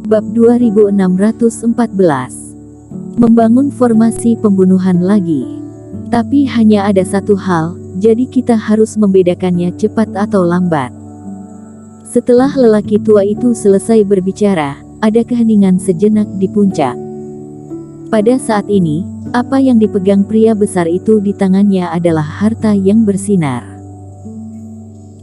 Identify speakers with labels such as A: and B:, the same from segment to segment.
A: Bab 2614. Membangun formasi pembunuhan lagi. Tapi hanya ada satu hal, jadi kita harus membedakannya cepat atau lambat. Setelah lelaki tua itu selesai berbicara, ada keheningan sejenak di puncak. Pada saat ini, apa yang dipegang pria besar itu di tangannya adalah harta yang bersinar.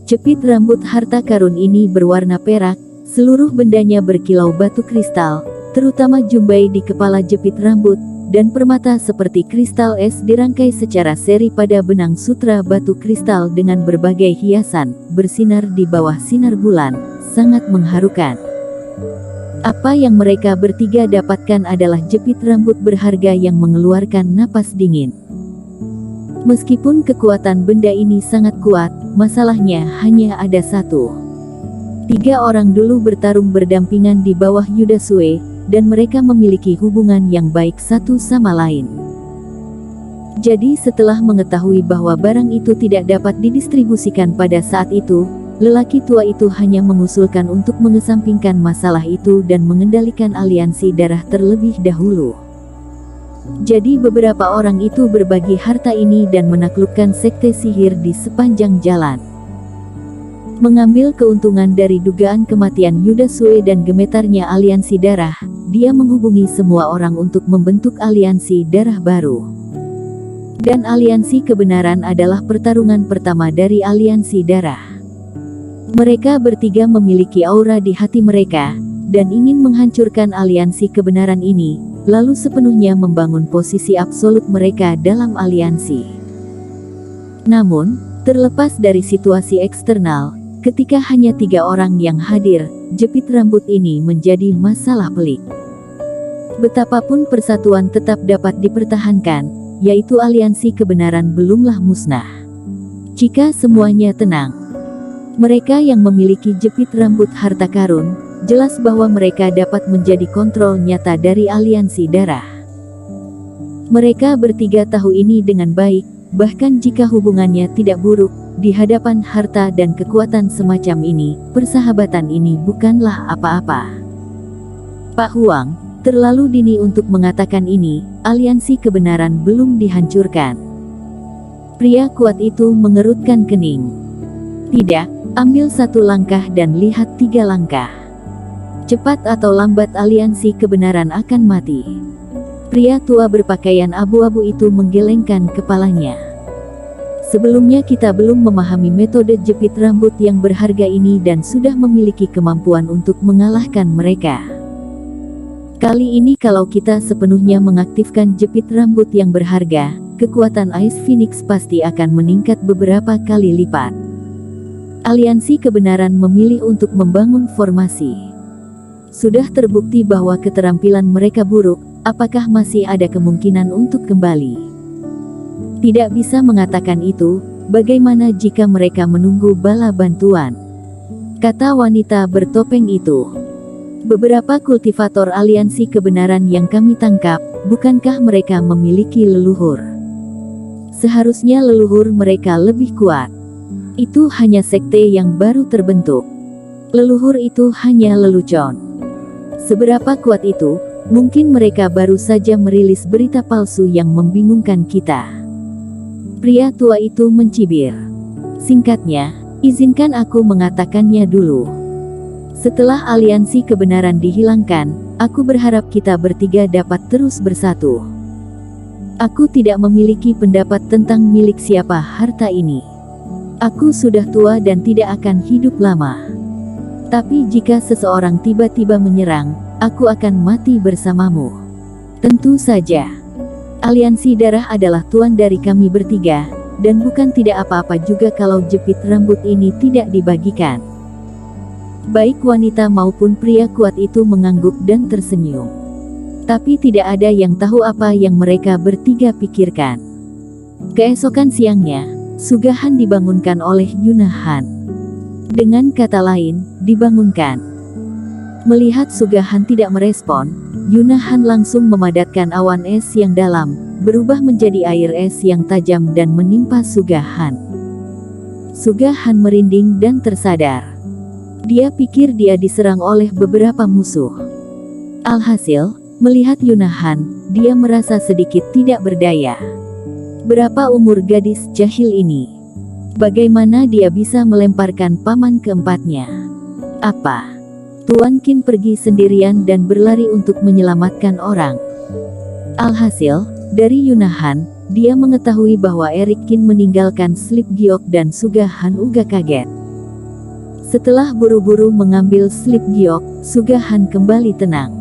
A: Cepit rambut harta karun ini berwarna perak, seluruh bendanya berkilau batu kristal, terutama jumbai di kepala jepit rambut, dan permata seperti kristal es dirangkai secara seri pada benang sutra batu kristal dengan berbagai hiasan, bersinar di bawah sinar bulan, sangat mengharukan. Apa yang mereka bertiga dapatkan adalah jepit rambut berharga yang mengeluarkan napas dingin. Meskipun kekuatan benda ini sangat kuat, masalahnya hanya ada satu. 3 orang dulu bertarung berdampingan di bawah Yudasue, dan mereka memiliki hubungan yang baik satu sama lain. Jadi setelah mengetahui bahwa barang itu tidak dapat didistribusikan pada saat itu, lelaki tua itu hanya mengusulkan untuk mengesampingkan masalah itu dan mengendalikan aliansi darah terlebih dahulu. Jadi beberapa orang itu berbagi harta ini dan menaklukkan sekte sihir di sepanjang jalan. Mengambil keuntungan dari dugaan kematian Yudasue dan gemetarnya aliansi darah, dia menghubungi semua orang untuk membentuk aliansi darah baru. Dan aliansi kebenaran adalah pertarungan pertama dari aliansi darah. Mereka bertiga memiliki aura di hati mereka, dan ingin menghancurkan aliansi kebenaran ini, lalu sepenuhnya membangun posisi absolut mereka dalam aliansi. Namun, terlepas dari situasi eksternal, ketika hanya 3 orang yang hadir, jepit rambut ini menjadi masalah pelik. Betapapun persatuan tetap dapat dipertahankan, yaitu aliansi kebenaran belumlah musnah. Jika semuanya tenang, mereka yang memiliki jepit rambut harta karun, jelas bahwa mereka dapat menjadi kontrol nyata dari aliansi darah. Mereka bertiga tahu ini dengan baik, bahkan jika hubungannya tidak buruk, di hadapan harta dan kekuatan semacam ini, persahabatan ini bukanlah apa-apa. Pak Huang, terlalu dini untuk mengatakan ini, aliansi kebenaran belum dihancurkan. Pria kuat itu mengerutkan kening. Tidak, ambil 1 langkah dan lihat 3 langkah. Cepat atau lambat aliansi kebenaran akan mati. Pria tua berpakaian abu-abu itu menggelengkan kepalanya. Sebelumnya kita belum memahami metode jepit rambut yang berharga ini dan sudah memiliki kemampuan untuk mengalahkan mereka. Kali ini kalau kita sepenuhnya mengaktifkan jepit rambut yang berharga, kekuatan Ice Phoenix pasti akan meningkat beberapa kali lipat. Aliansi kebenaran memilih untuk membangun formasi. Sudah terbukti bahwa keterampilan mereka buruk, apakah masih ada kemungkinan untuk kembali? Tidak bisa mengatakan itu, bagaimana jika mereka menunggu bala bantuan? Kata wanita bertopeng itu. Beberapa kultivator aliansi kebenaran yang kami tangkap, bukankah mereka memiliki leluhur? Seharusnya leluhur mereka lebih kuat. Itu hanya sekte yang baru terbentuk. Leluhur itu hanya lelucon. Seberapa kuat itu? Mungkin mereka baru saja merilis berita palsu yang membingungkan kita. Pria tua itu mencibir. Singkatnya, izinkan aku mengatakannya dulu. Setelah aliansi kebenaran dihilangkan, aku berharap kita bertiga dapat terus bersatu. Aku tidak memiliki pendapat tentang milik siapa harta ini. Aku sudah tua dan tidak akan hidup lama. Tapi jika seseorang tiba-tiba menyerang, aku akan mati bersamamu. Tentu saja. Aliansi darah adalah tuan dari kami bertiga, dan bukan tidak apa-apa juga kalau jepit rambut ini tidak dibagikan. Baik wanita maupun pria kuat itu mengangguk dan tersenyum. Tapi tidak ada yang tahu apa yang mereka bertiga pikirkan. Keesokan siangnya, Sugahan dibangunkan oleh Yunahan. Dengan kata lain, dibangunkan. Melihat Sugahan tidak merespon, Yunahan langsung memadatkan awan es yang dalam, berubah menjadi air es yang tajam dan menimpa Sugahan. Sugahan merinding dan tersadar. Dia pikir dia diserang oleh beberapa musuh. Alhasil, melihat Yunahan, dia merasa sedikit tidak berdaya. Berapa umur gadis jahil ini? Bagaimana dia bisa melemparkan paman keempatnya? Apa? Tuan Qin pergi sendirian dan berlari untuk menyelamatkan orang. Alhasil, dari Yunahan, dia mengetahui bahwa Erik Qin meninggalkan Slip Giok dan Sugahan uga kaget. Setelah buru-buru mengambil Slip Giok, Sugahan kembali tenang.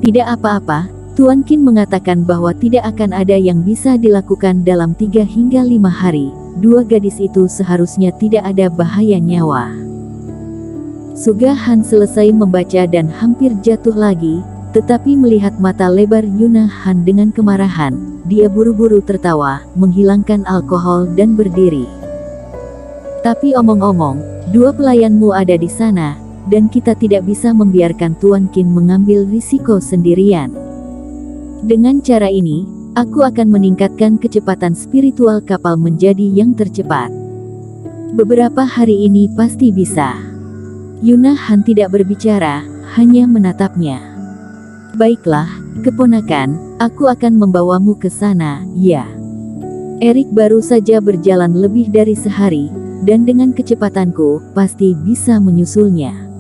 A: Tidak apa-apa, Tuan Qin mengatakan bahwa tidak akan ada yang bisa dilakukan dalam 3 hingga 5 hari. 2 gadis itu seharusnya tidak ada bahaya nyawa. Sugahan selesai membaca dan hampir jatuh lagi, tetapi melihat mata lebar Yunahan dengan kemarahan, dia buru-buru tertawa, menghilangkan alkohol dan berdiri. Tapi omong-omong, 2 pelayanmu ada di sana, dan kita tidak bisa membiarkan Tuan Qin mengambil risiko sendirian. Dengan cara ini, aku akan meningkatkan kecepatan spiritual kapal menjadi yang tercepat. Beberapa hari ini pasti bisa. Yunahan tidak berbicara, hanya menatapnya. Baiklah, keponakan, aku akan membawamu ke sana, ya. Erik baru saja berjalan lebih dari sehari, dan dengan kecepatanku, pasti bisa menyusulnya.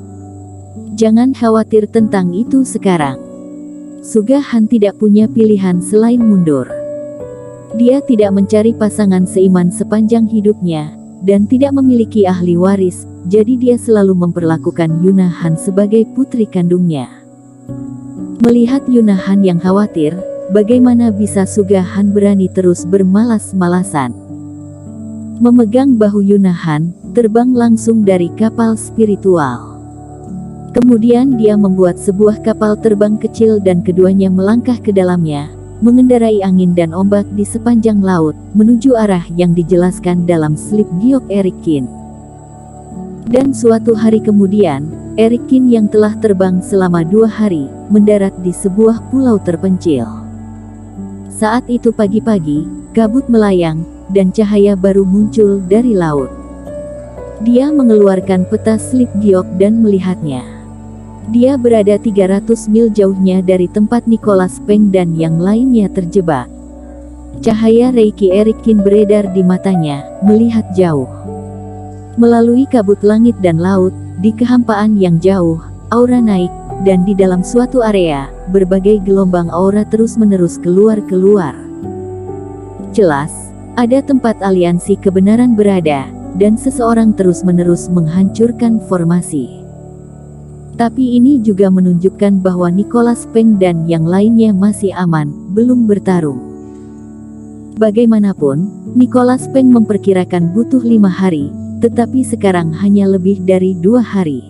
A: Jangan khawatir tentang itu sekarang. Sugahan tidak punya pilihan selain mundur. Dia tidak mencari pasangan seiman sepanjang hidupnya, dan tidak memiliki ahli waris, jadi dia selalu memperlakukan Yunahan sebagai putri kandungnya. Melihat Yunahan yang khawatir, bagaimana bisa Sugahan berani terus bermalas-malasan? Memegang bahu Yunahan, terbang langsung dari kapal spiritual. Kemudian dia membuat sebuah kapal terbang kecil dan keduanya melangkah ke dalamnya, mengendarai angin dan ombak di sepanjang laut, menuju arah yang dijelaskan dalam Slip Giok Erik Qin. Dan suatu hari kemudian, Erik Qin yang telah terbang selama 2 hari, mendarat di sebuah pulau terpencil. Saat itu pagi-pagi, kabut melayang, dan cahaya baru muncul dari laut. Dia mengeluarkan peta Slip Giok dan melihatnya. Dia berada 300 mil jauhnya dari tempat Nicholas Peng dan yang lainnya terjebak. Cahaya Reiki Erik Qin beredar di matanya, melihat jauh. Melalui kabut langit dan laut, di kehampaan yang jauh, aura naik, dan di dalam suatu area, berbagai gelombang aura terus-menerus keluar-keluar. Jelas, ada tempat aliansi kebenaran berada, dan seseorang terus-menerus menghancurkan formasi. Tapi ini juga menunjukkan bahwa Nicholas Peng dan yang lainnya masih aman, belum bertarung. Bagaimanapun, Nicholas Peng memperkirakan butuh 5 hari, tetapi sekarang hanya lebih dari 2 hari.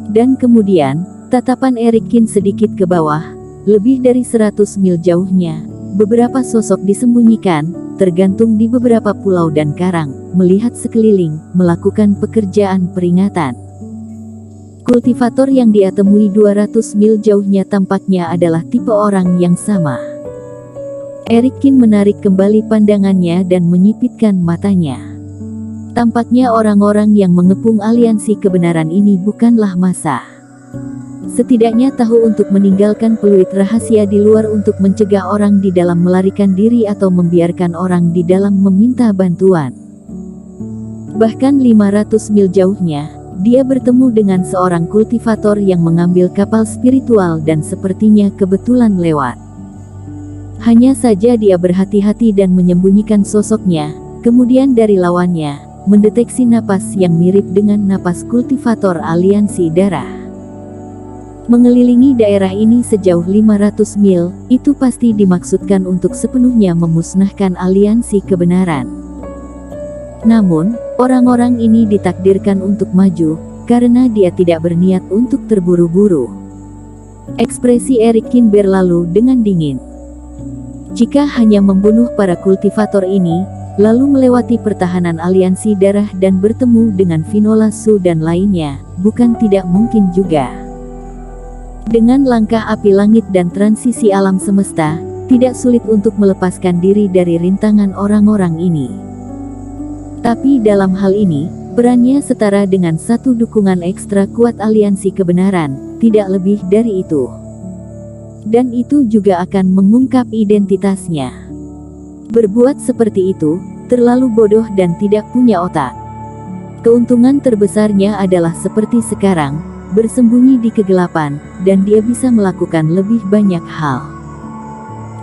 A: Dan kemudian, tatapan Erik Qin sedikit ke bawah, lebih dari 100 mil jauhnya, beberapa sosok disembunyikan, tergantung di beberapa pulau dan karang, melihat sekeliling, melakukan pekerjaan peringatan. Kultivator yang dia temui 200 mil jauhnya tampaknya adalah tipe orang yang sama. Erik Qin menarik kembali pandangannya dan menyipitkan matanya. Tampaknya orang-orang yang mengepung aliansi kebenaran ini bukanlah massa. Setidaknya tahu untuk meninggalkan peluit rahasia di luar untuk mencegah orang di dalam melarikan diri atau membiarkan orang di dalam meminta bantuan. Bahkan 500 mil jauhnya, dia bertemu dengan seorang kultivator yang mengambil kapal spiritual dan sepertinya kebetulan lewat. Hanya saja dia berhati-hati dan menyembunyikan sosoknya, kemudian dari lawannya, mendeteksi napas yang mirip dengan napas kultivator aliansi darah. Mengelilingi daerah ini sejauh 500 mil, itu pasti dimaksudkan untuk sepenuhnya memusnahkan aliansi kebenaran. Namun, orang-orang ini ditakdirkan untuk maju, karena dia tidak berniat untuk terburu-buru. Ekspresi Erik Qin berlalu dengan dingin. Jika hanya membunuh para kultivator ini, lalu melewati pertahanan aliansi darah dan bertemu dengan Vinola Su dan lainnya, bukan tidak mungkin juga. Dengan langkah api langit dan transisi alam semesta, tidak sulit untuk melepaskan diri dari rintangan orang-orang ini. Tapi dalam hal ini, Perannya setara dengan satu dukungan ekstra kuat aliansi kebenaran, tidak lebih dari itu. Dan itu juga akan mengungkap identitasnya. Berbuat seperti itu, terlalu bodoh dan tidak punya otak. Keuntungan terbesarnya adalah seperti sekarang, bersembunyi di kegelapan, dan dia bisa melakukan lebih banyak hal.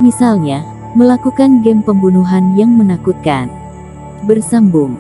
A: Misalnya, melakukan game pembunuhan yang menakutkan. Bersambung.